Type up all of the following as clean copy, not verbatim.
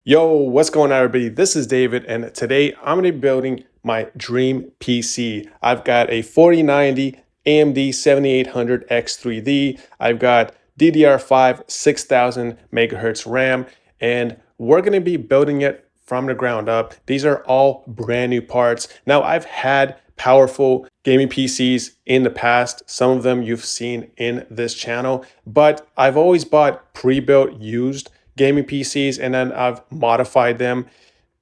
Yo, what's going on, everybody? This is David, and today I'm going to be building my dream PC. I've got a 4090 AMD 7800 X3D. I've got DDR5 6000 megahertz RAM, and we're going to be building it from the ground up. These are all brand new parts. Now, I've had powerful gaming PCs in the past. Some of them you've seen in this channel, but I've always bought pre-built used gaming PCs and then I've modified them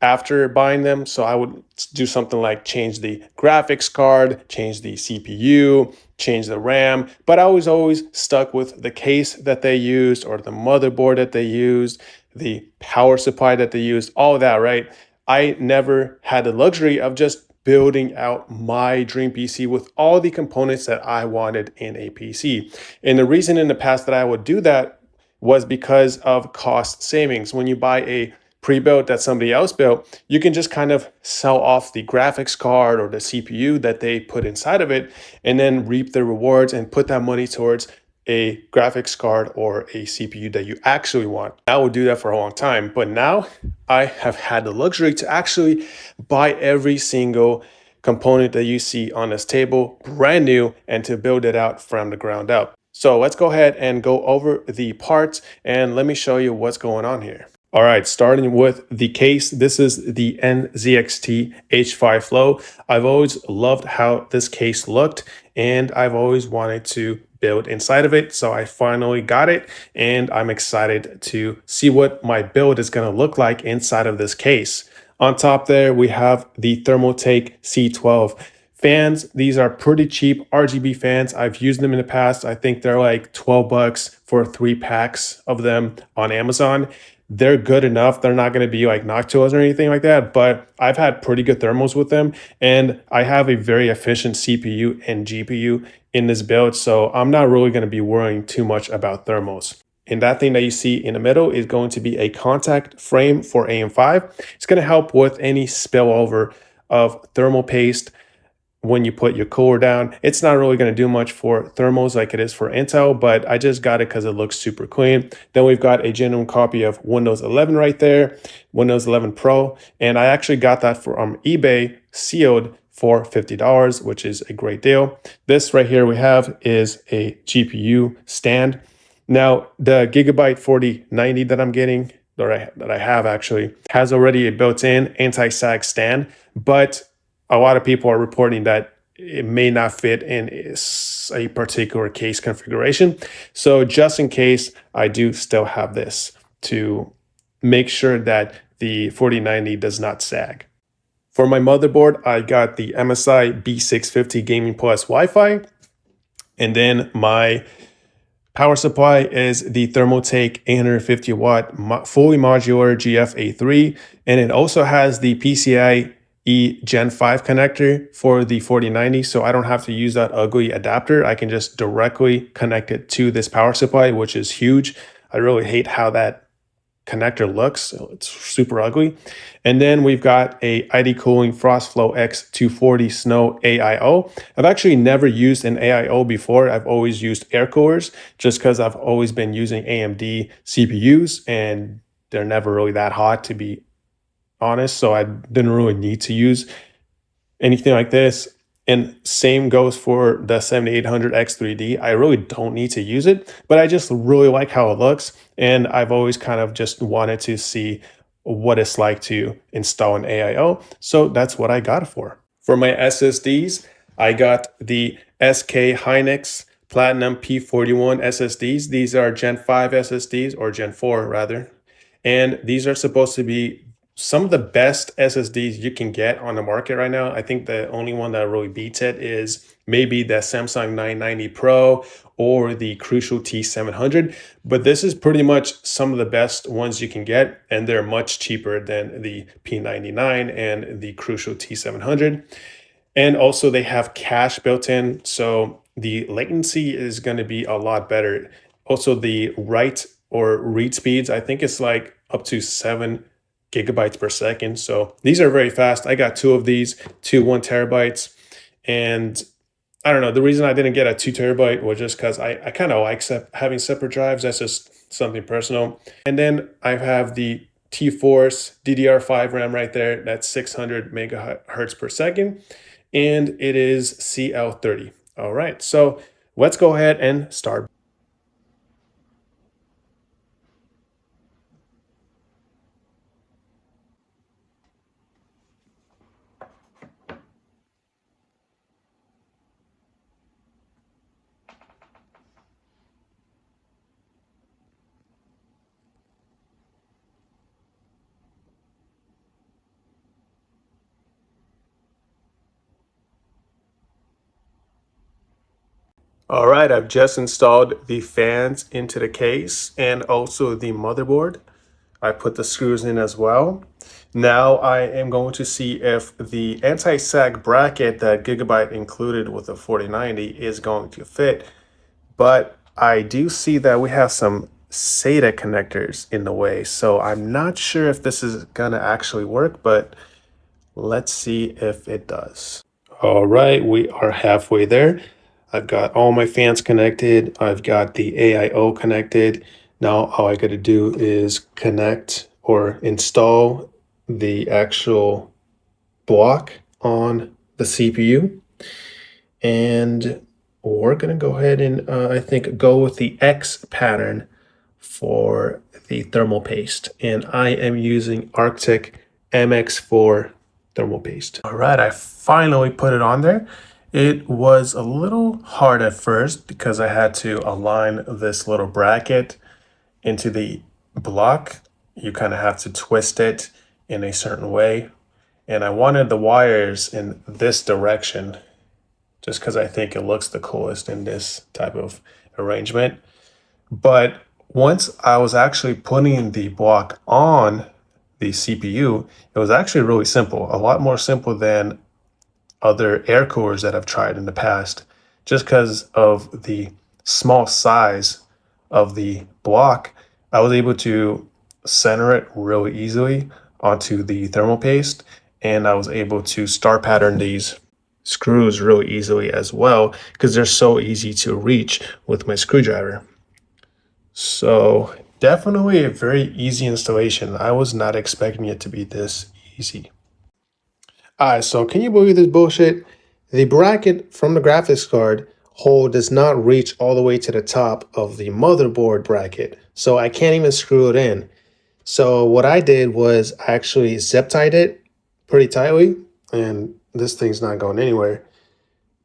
after buying them. So I would do something like change the graphics card, change the CPU, change the RAM, but I was always stuck with the case that they used or the motherboard that they used, the power supply that they used, all of that, right? I never had the luxury of just building out my dream PC with all the components that I wanted in a PC. And the reason in the past that I would do that was because of cost savings. When you buy a pre-built that somebody else built, you can just kind of sell off the graphics card or the CPU that they put inside of it and then reap the rewards and put that money towards a graphics card or a CPU that you actually want. I would do that for a long time, but now I have had the luxury to actually buy every single component that you see on this table brand new and to build it out from the ground up. So let's go ahead and go over the parts and let me show you what's going on here. All right, starting with the case, this is the NZXT H5 Flow. I've always loved how this case looked and I've always wanted to build inside of it. So I finally got it and I'm excited to see what my build is going to look like inside of this case. On top there, we have the Thermaltake C12 fans. These are pretty cheap RGB fans. I've used them in the past. I think they're like 12 bucks for 3 packs of them on Amazon. They're good enough. They're not going to be like Noctuos or anything like that, but I've had pretty good thermals with them. And I have a very efficient CPU and GPU in this build, so I'm not really going to be worrying too much about thermals. And that thing that you see in the middle is going to be a contact frame for AM5. It's going to help with any spillover of thermal paste when you put your cooler down. It's not really going to do much for thermals like it is for Intel, but I just got it because it looks super clean. Then we've got a genuine copy of Windows 11 right there, Windows 11 Pro, and I actually got that from eBay sealed for $50, which is a great deal. This right here we have is a GPU stand. Now, the Gigabyte 4090 that I'm getting, that I have actually, has already a built-in anti-sag stand, but a lot of people are reporting that it may not fit in a particular case configuration. So just in case, I do still have this to make sure that the 4090 does not sag. For my motherboard, I got the MSI B650 Gaming Plus Wi-Fi. And then my power supply is the Thermaltake 850 watt fully modular GFA3. And it also has the PCIe Gen 5 connector for the 4090, so I don't have to use that ugly adapter. I can just directly connect it to this power supply, which is huge. I really hate how that connector looks. It's super ugly. And then we've got a ID Cooling FrostFlow X240 Snow AIO. I've actually never used an AIO before. I've always used air coolers just because I've always been using AMD CPUs and they're never really that hot, to be honest, so I didn't really need to use anything like this. And same goes for the 7800 X3D. I really don't need to use it, but I just really like how it looks. And I've always kind of just wanted to see what it's like to install an AIO. So that's what I got it for. For my SSDs, I got the SK Hynix Platinum P41 SSDs. These are Gen 5 SSDs, or Gen 4 rather. And these are supposed to be some of the best SSDs you can get on the market right now. I think the only one that really beats it is maybe the Samsung 990 Pro or the Crucial T700. But this is pretty much some of the best ones you can get, and they're much cheaper than the P99 and the Crucial T700. And also they have cache built in, so the latency is going to be a lot better. Also the write or read speeds, I think it's like up to 7 gigabytes per second. So these are very fast. I got 2 of these, 1 terabytes. And I don't know, the reason I didn't get a 2 terabyte was just because I kind of like having separate drives. That's just something personal. And then I have the T-Force DDR5 RAM right there. That's 600 megahertz per second. And it is CL30. All right, so let's go ahead and start. All right, I've just installed the fans into the case and also the motherboard. I put the screws in as well. Now I am going to see if the anti-sag bracket that Gigabyte included with the 4090 is going to fit. But I do see that we have some SATA connectors in the way. So I'm not sure if this is gonna actually work, but let's see if it does. All right, we are halfway there. I've got all my fans connected. I've got the AIO connected. Now all I got to do is connect or install the actual block on the CPU. And we're going to go ahead and I think go with the X pattern for the thermal paste. And I am using Arctic MX4 thermal paste. All right, I finally put it on there. It was a little hard at first because I had to align this little bracket into the block. You kind of have to twist it in a certain way. And I wanted the wires in this direction just because I think it looks the coolest in this type of arrangement. But once I was actually putting the block on the CPU, it was actually really simple, a lot more simple than other air coolers that I've tried in the past, just because of the small size of the block. I was able to center it really easily onto the thermal paste, and I was able to star pattern these screws really easily as well because they're so easy to reach with my screwdriver. So definitely a very easy installation. I was not expecting it to be this easy. All right, so can you believe this bullshit? The bracket from the graphics card hole does not reach all the way to the top of the motherboard bracket. So I can't even screw it in. So what I did was I actually zip tied it pretty tightly, and this thing's not going anywhere.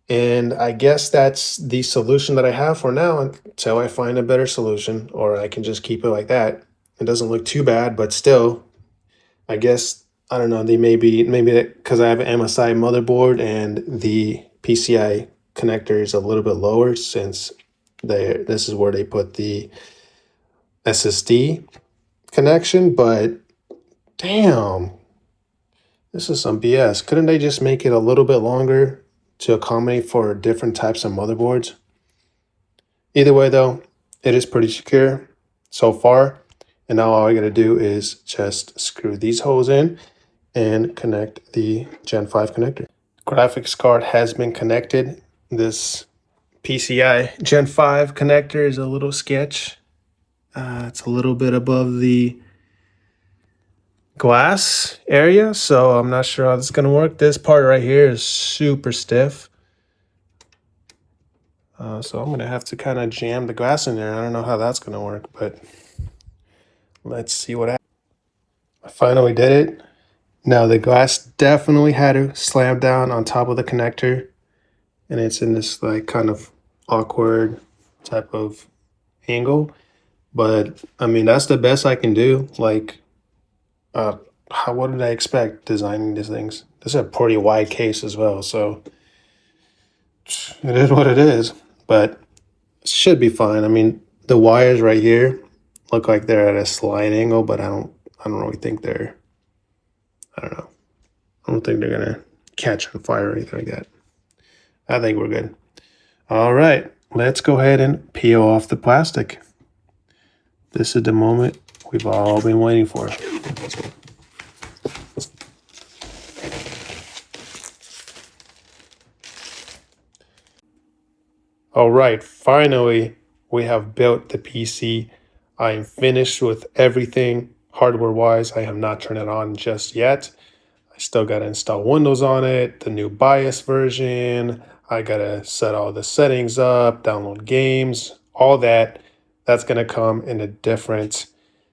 And I guess that's the solution that I have for now until I find a better solution, or I can just keep it like that. It doesn't look too bad, but still, I guess, I don't know, they maybe because I have an MSI motherboard and the PCI connector is a little bit lower since this is where they put the SSD connection, but damn, this is some BS. Couldn't they just make it a little bit longer to accommodate for different types of motherboards? Either way though, it is pretty secure so far. And now all I gotta do is just screw these holes in and connect the Gen 5 connector. Graphics card has been connected. This PCI Gen 5 connector is a little sketch. It's a little bit above the glass area, so I'm not sure how this is gonna work. This part right here is super stiff. So I'm gonna have to kind of jam the glass in there. I don't know how that's gonna work, but let's see what happens. I finally did it. Now the glass definitely had to slam down on top of the connector, and it's in this like kind of awkward type of angle. But I mean, that's the best I can do. Like, what did I expect designing these things? This is a pretty wide case as well, so it is what it is. But it should be fine. I mean, the wires right here look like they're at a slight angle, but I don't really think they're. I don't know. I don't think they're gonna catch on fire or anything like that. I think we're good. All right, let's go ahead and peel off the plastic. This is the moment we've all been waiting for. All right, finally, we have built the PC. I am finished with everything. hardware wise, I have not turned it on just yet. I still got to install Windows on it, the new BIOS version. I got to set all the settings up, download games, all that. That's going to come in a different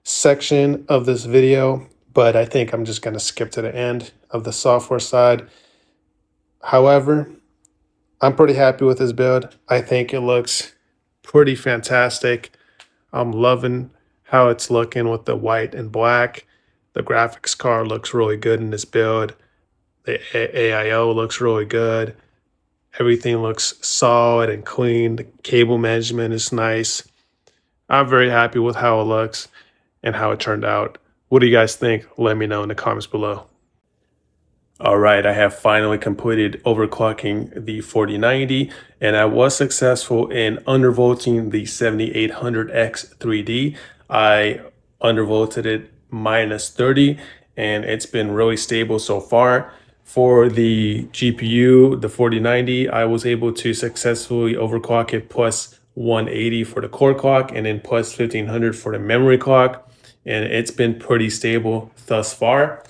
section of this video, but I think I'm just going to skip to the end of the software side. However, I'm pretty happy with this build. I think it looks pretty fantastic. I'm loving how it's looking with the white and black. The graphics card looks really good in this build. The AIO looks really good. Everything looks solid and clean. The cable management is nice. I'm very happy with how it looks and how it turned out. What do you guys think? Let me know in the comments below. All right, I have finally completed overclocking the 4090, and I was successful in undervolting the 7800X 3D. I undervolted it -30, and it's been really stable so far. For the GPU, the 4090, I was able to successfully overclock it plus 180 for the core clock and then plus 1500 for the memory clock, and it's been pretty stable thus far.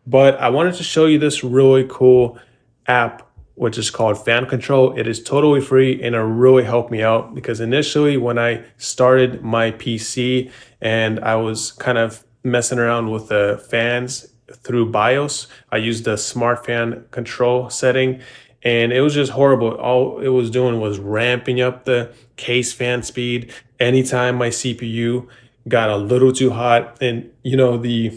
But I wanted to show you this really cool app, which is called Fan Control. It is totally free and it really helped me out because initially when I started my PC and I was kind of messing around with the fans through BIOS, I used the smart fan control setting and it was just horrible. All it was doing was ramping up the case fan speed anytime my CPU got a little too hot. And you know, the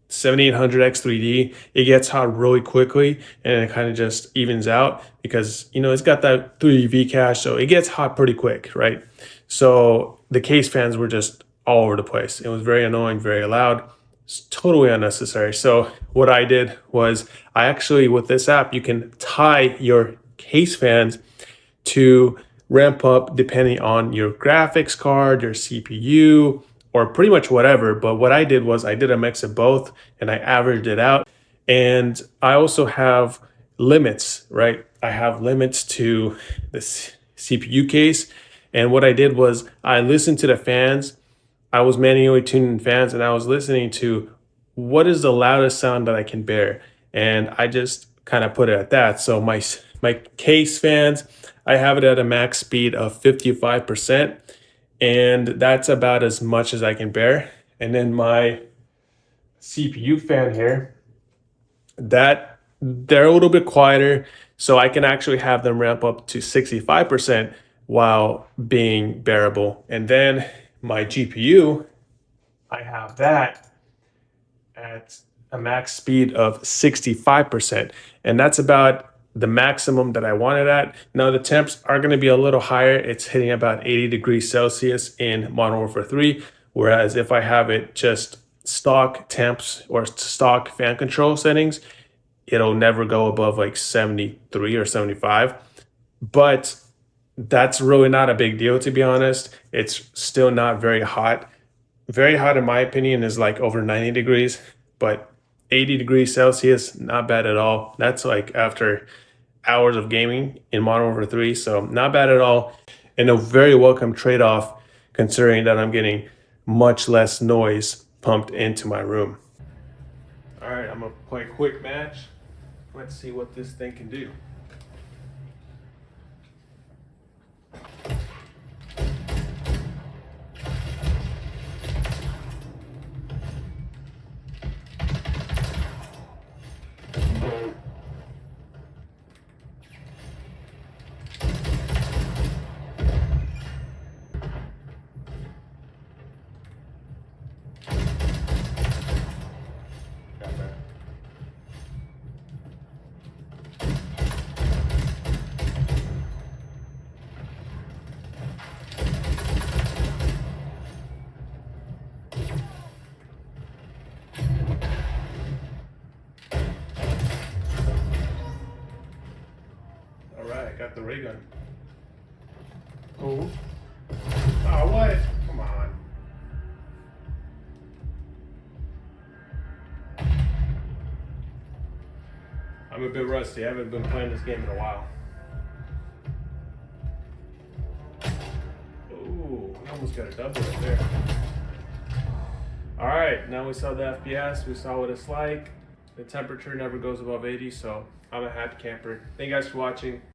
7800X 3D, it gets hot really quickly and it kind of just evens out because, you know, it's got that 3D cache, so it gets hot pretty quick, right? So the case fans were just all over the place. It was very annoying, very loud. It's totally unnecessary. So what I did was I actually, with this app, you can tie your case fans to ramp up depending on your graphics card, your CPU, or pretty much whatever. But what I did was I did a mix of both and I averaged it out. And I also have limits, right? I have limits to this CPU case. And what I did was I listened to the fans. I was manually tuning fans and I was listening to what is the loudest sound that I can bear. And I just kind of put it at that. So my case fans, I have it at a max speed of 55%. And that's about as much as I can bear. And then my CPU fan here, that they're a little bit quieter, so I can actually have them ramp up to 65% while being bearable. And then my GPU, I have that at a max speed of 65%. And that's about the maximum that I wanted at. Now the temps are going to be a little higher. It's hitting about 80 degrees Celsius in Modern Warfare 3. Whereas if I have it just stock temps or stock fan control settings, it'll never go above like 73 or 75. But that's really not a big deal, to be honest. It's still not very hot. Very hot in my opinion is like over 90 degrees, but 80 degrees Celsius, not bad at all. That's like after hours of gaming in Modern Warfare 3, so not bad at all. And a very welcome trade-off considering that I'm getting much less noise pumped into my room. All right, I'm gonna play a quick match. Let's see what this thing can do. Got the ray gun. Oh. Oh, what? Come on. I'm a bit rusty. I haven't been playing this game in a while. Oh, I almost got a double right there. All right, now we saw the FPS, we saw what it's like. The temperature never goes above 80, so I'm a happy camper. Thank you guys for watching.